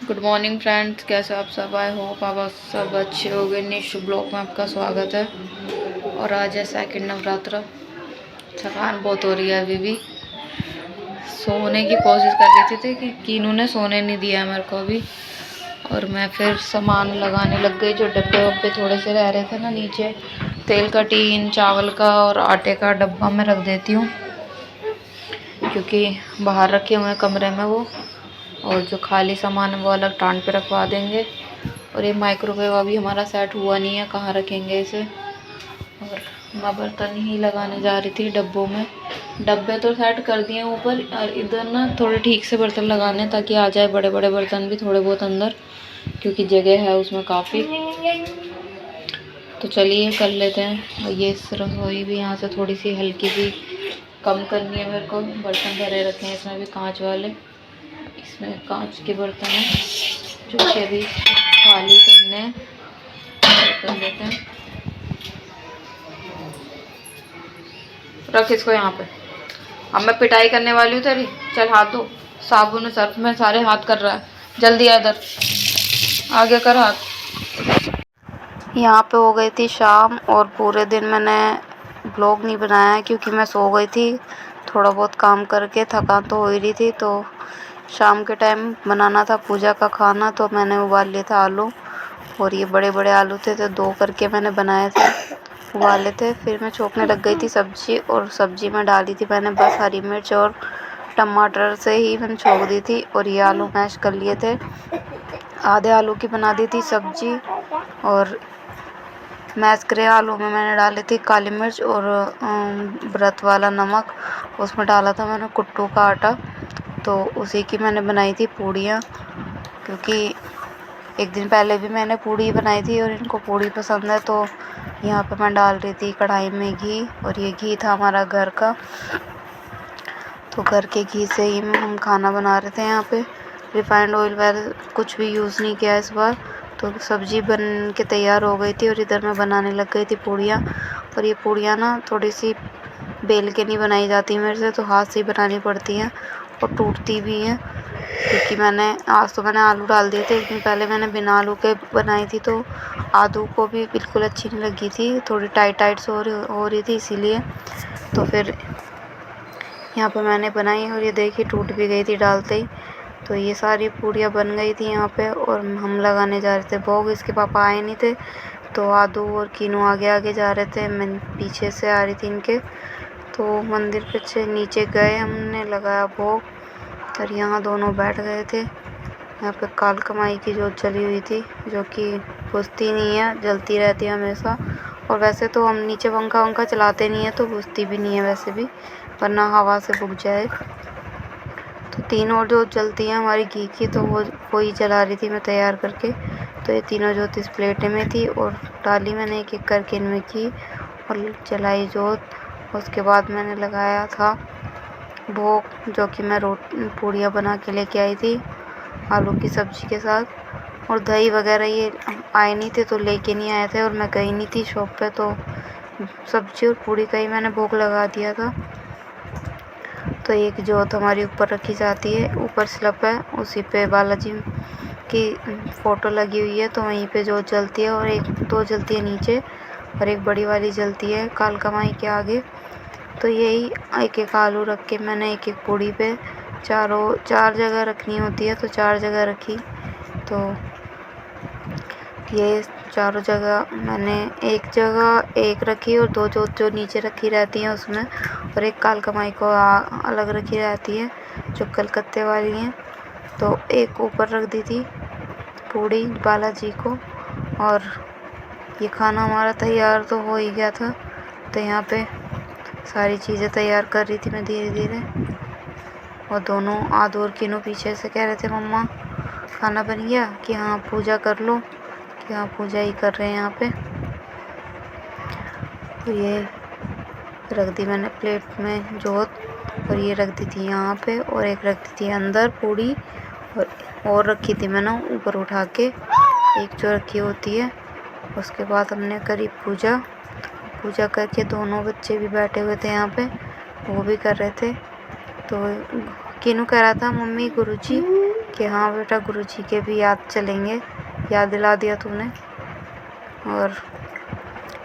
Good morning friends, कैसे आप सब? आई होप आप सब अच्छे हो गए। न्यू शुभ ब्लॉग में आपका स्वागत है। और आज है सेकंड नवरात्र। थकान बहुत हो रही है अभी भी। सोने की कोशिश कर रही थी कि कीनू ने सोने नहीं दिया मेरे को अभी। और मैं फिर सामान लगाने लग गई। जो डब्बे वब्बे थोड़े से रह रहे थे ना नीचे, तेल का टीन, चावल का और आटे का डब्बा मैं रख देती हूँ, क्योंकि बाहर रखे हुए हैं कमरे में वो। और जो खाली सामान है वो अलग टांड पे रखवा देंगे। और ये माइक्रोवेव अभी हमारा सेट हुआ नहीं है, कहाँ रखेंगे इसे। और मैं बर्तन ही लगाने जा रही थी डब्बों में। डब्बे तो सेट कर दिए ऊपर, और इधर ना थोड़े ठीक से बर्तन लगाने ताकि आ जाए बड़े बड़े बर्तन भी थोड़े बहुत अंदर, क्योंकि जगह है उसमें काफ़ी। तो चलिए कर लेते हैं। और ये रसोई भी यहाँ से थोड़ी सी हल्की सी कम करनी है मेरे को। बर्तन भरे रखे हैं इसमें भी कांच वाले, इसमें कांच के बर्तन हैं जो कि अभी खाली करने हैं। कर लेते हैं। रख इसको यहाँ पे। अब मैं पिटाई करने वाली हूँ तेरी। चल हाथ धो, साबुन सर्फ में सारे हाथ कर रहा है। जल्दी आ इधर, आगे कर हाथ। यहाँ पे हो गई थी शाम और पूरे दिन मैंने ब्लॉग नहीं बनाया क्योंकि मैं सो गई थी। थोड़ा बहुत काम करके थकान तो हो ही रही थी। तो शाम के टाइम बनाना था पूजा का खाना, तो मैंने उबाल लिए थे आलू। और ये बड़े बड़े आलू थे तो दो करके मैंने बनाए थे, उबाले थे। फिर मैं छोंकने लग गई थी सब्जी, और सब्जी में डाली थी मैंने बस हरी मिर्च और टमाटर से ही मैंने छोंक दी थी। और ये आलू मैश कर लिए थे। आधे आलू की बना दी थी सब्जी। और मैश करे आलू में मैंने डाली थी काली मिर्च और व्रत वाला नमक। उसमें डाला था मैंने कुट्टू का आटा। तो उसी की मैंने बनाई थी पूड़ियाँ, क्योंकि एक दिन पहले भी मैंने पूड़ी बनाई थी और इनको पूड़ी पसंद है। तो यहाँ पे मैं डाल रही थी कढ़ाई में घी, और ये घी था हमारा घर का। तो घर के घी से ही हम खाना बना रहे थे। यहाँ पे रिफाइंड ऑयल वगैरह कुछ भी यूज़ नहीं किया इस बार। तो सब्जी बन के तैयार हो गई थी और इधर मैं बनाने लग गई थी पूड़ियाँ। और ये पूड़ियाँ ना थोड़ी सी बेल के नहीं बनाई जाती मेरे से, तो हाथ से ही बनानी पड़ती हैं और टूटती भी हैं। क्योंकि आज तो मैंने आलू डाल दिए थे, एक दिन पहले मैंने बिना आलू के बनाई थी तो आलू को भी बिल्कुल अच्छी नहीं लगी थी, थोड़ी टाइट टाइट से हो रही थी इसीलिए। तो फिर यहाँ पे मैंने बनाई और ये देखिए टूट भी गई थी डालते ही। तो ये सारी पूड़ियाँ बन गई थी यहाँ पे, और हम लगाने जा रहे थे भोग। इसके पापा आए नहीं थे, तो आदू और कीनू आगे आगे जा रहे थे, मैं पीछे से आ रही थी इनके। तो मंदिर पे से नीचे गए, हमने लगाया भोग। और यहाँ दोनों बैठ गए थे। यहाँ पे कालका माई की जोत जली हुई थी, जो कि बुझती नहीं है, जलती रहती है हमेशा। और वैसे तो हम नीचे पंखा वंखा चलाते नहीं है तो बुझती भी नहीं है वैसे भी, वरना हवा से बुझ जाए। तो तीन और जोत जलती हैं हमारी घी की, तो वो ही जला रही थी मैं तैयार करके। तो ये तीनों जोत इस प्लेट में थी और डाली मैंने एक एक करके इनमें घी और जलाई जोत। उसके बाद मैंने लगाया था भोग, जो कि मैं पूड़ियाँ बना के लेके आई थी आलू की सब्ज़ी के साथ। और दही वगैरह ये आए नहीं थे तो लेके नहीं आए थे, और मैं गई नहीं थी शॉप पे, तो सब्ज़ी और पूड़ी का ही मैंने भोग लगा दिया था। तो एक जोत हमारी ऊपर रखी जाती है, ऊपर स्लैब है, उसी पे बालाजी की फ़ोटो लगी हुई है, तो वहीं पे जोत जलती है। और एक दो जलती है नीचे और एक बड़ी वाली जलती है कालका माई के आगे। तो यही एक एक आलू रख के मैंने एक एक पूड़ी पे चार जगह रखनी होती है, तो चार जगह रखी। तो ये चारों जगह मैंने एक जगह एक रखी, और दो जो नीचे रखी रहती हैं उसमें, और एक कालका माई को अलग रखी रहती है जो कलकत्ते वाली हैं। तो एक ऊपर रख दी थी पूड़ी बालाजी को। और ये खाना हमारा तैयार तो हो ही गया था। तो यहाँ पे सारी चीज़ें तैयार कर रही थी मैं धीरे धीरे। और दोनों आदू और कीनू पीछे से कह रहे थे मम्मा खाना बन गया, कि हाँ पूजा कर लो, कि हाँ पूजा ही कर रहे हैं यहाँ पे। तो ये रख दी मैंने प्लेट में जोत, और ये रख दी थी यहाँ पे, और एक रख दी थी अंदर पूड़ी, और रखी थी मैंने ऊपर उठा के, एक जो रखी होती है। उसके बाद हमने करी पूजा करके दोनों बच्चे भी बैठे हुए थे यहाँ पे, वो भी कर रहे थे। तो कीनू कह रहा था मम्मी गुरुजी कि हाँ बेटा गुरुजी के भी याद चलेंगे, याद दिला दिया तूने। और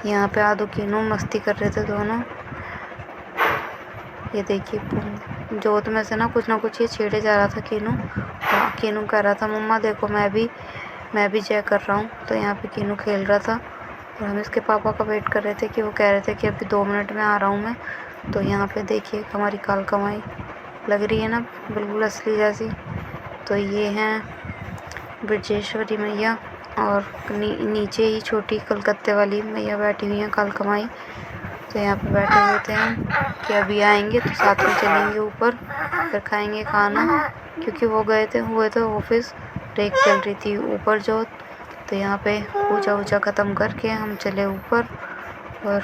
यहाँ पे आदू कीनू मस्ती कर रहे थे दोनों। ये देखिए जोत में से ना कुछ ये छेड़े जा रहा था कीनू। कीनू कह रहा था मम्मा देखो मैं भी जय कर रहा हूँ। तो यहाँ पे कीनू खेल रहा था और हम इसके पापा का वेट कर रहे थे कि वो कह रहे थे कि अभी 2 मिनट में आ रहा हूँ मैं। तो यहाँ पे देखिए हमारी काल कमाई लग रही है ना बिल्कुल असली जैसी। तो ये हैं ब्रजेश्वरी मैया और नीचे ही छोटी कलकत्ते वाली मैया बैठी हुई हैं काल कमाई। तो यहाँ पे बैठे हुए थे हम कि अभी आएंगे तो साथ में चलेंगे ऊपर, फिर खाएंगे खाना, क्योंकि वो हुए थे ऑफिस, रेक चल रही थी ऊपर जोत। तो यहाँ पे पूजा ख़त्म करके हम चले ऊपर। और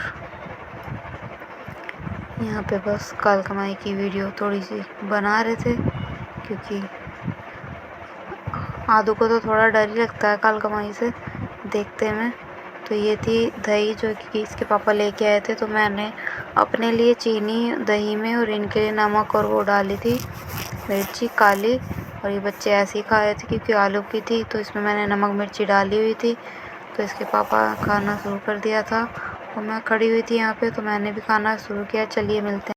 यहाँ पे बस काल कमाई की वीडियो थोड़ी सी बना रहे थे, क्योंकि आदू को तो थोड़ा डर ही लगता है काल कमाई से देखते में। तो ये थी दही जो कि इसके पापा लेके आए थे। तो मैंने अपने लिए चीनी दही में और इनके लिए नमक और वो डाली थी मिर्ची काली। और ये बच्चे ऐसे ही खा रहे थे क्योंकि आलू की थी, तो इसमें मैंने नमक मिर्ची डाली हुई थी। तो इसके पापा खाना शुरू कर दिया था और मैं खड़ी हुई थी यहाँ पे, तो मैंने भी खाना शुरू किया। चलिए मिलते हैं।